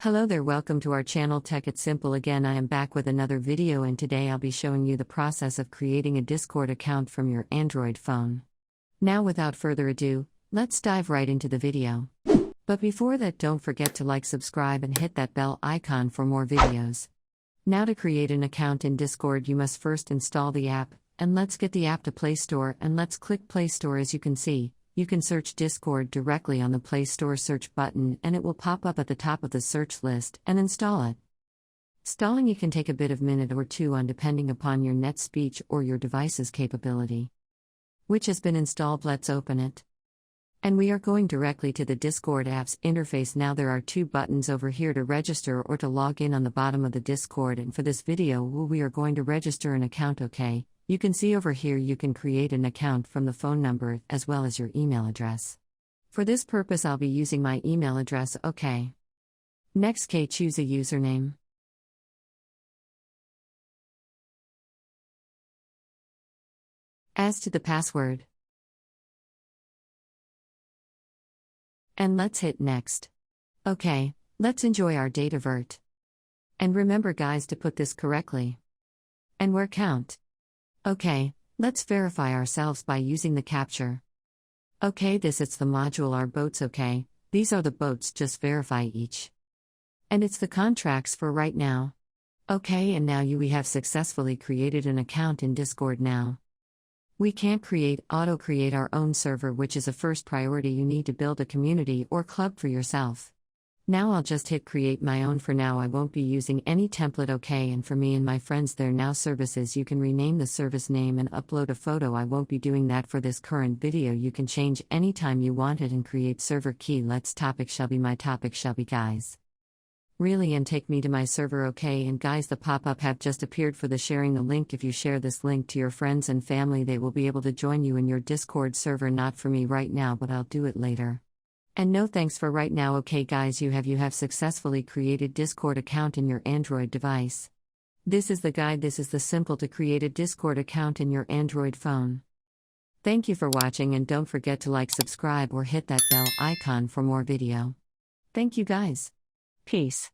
Hello there, welcome to our channel Tech It Simple. Again, I am back with another video, and today I'll be showing you the process of creating a Discord account from your Android phone. Now without further ado, let's dive right into the video. But before that, don't forget to like, subscribe and hit that bell icon for more videos. Now to create an account in Discord, you must first install the app, and let's get the app to Play Store, and let's click Play Store. As you can see, you can search Discord directly on the Play Store search button, and it will pop up at the top of the search list, and install it. Installing it can take a bit of minute or two on depending upon your net speed or your device's capability. Which has been installed, let's open it. And we are going directly to the Discord app's interface. Now there are two buttons over here to register or to log in on the bottom of the Discord, and for this video we are going to register an account. Okay. You can see over here you can create an account from the phone number as well as your email address. For this purpose I'll be using my email address. Okay. Next, choose a username. As to the password. And let's hit next. Okay, let's enjoy our data vert. And remember guys to put this correctly. And where count. Okay, let's verify ourselves by using the capture. Okay, it's the module our boats. Okay, these are the boats, just verify each. And it's the contracts for right now. Okay, and now we have successfully created an account in Discord. Now we can't auto-create our own server, which is a first priority. You need to build a community or club for yourself. Now I'll just hit create my own. For now I won't be using any template. Okay, and for me and my friends there now services, you can rename the service name and upload a photo. I won't be doing that for this current video. You can change anytime you want it and create server key. Let's topic shall be my topic shall be guys. Really, and take me to my server. Okay, and guys, the pop-up have just appeared for the sharing the link. If you share this link to your friends and family, they will be able to join you in your Discord server. Not for me right now, but I'll do it later. And no thanks for right now. Okay guys, you have successfully created Discord account in your Android device. This is the guide. This is the simple to create a Discord account in your Android phone. Thank you for watching, and don't forget to like, subscribe or hit that bell icon for more video. Thank you guys. Peace.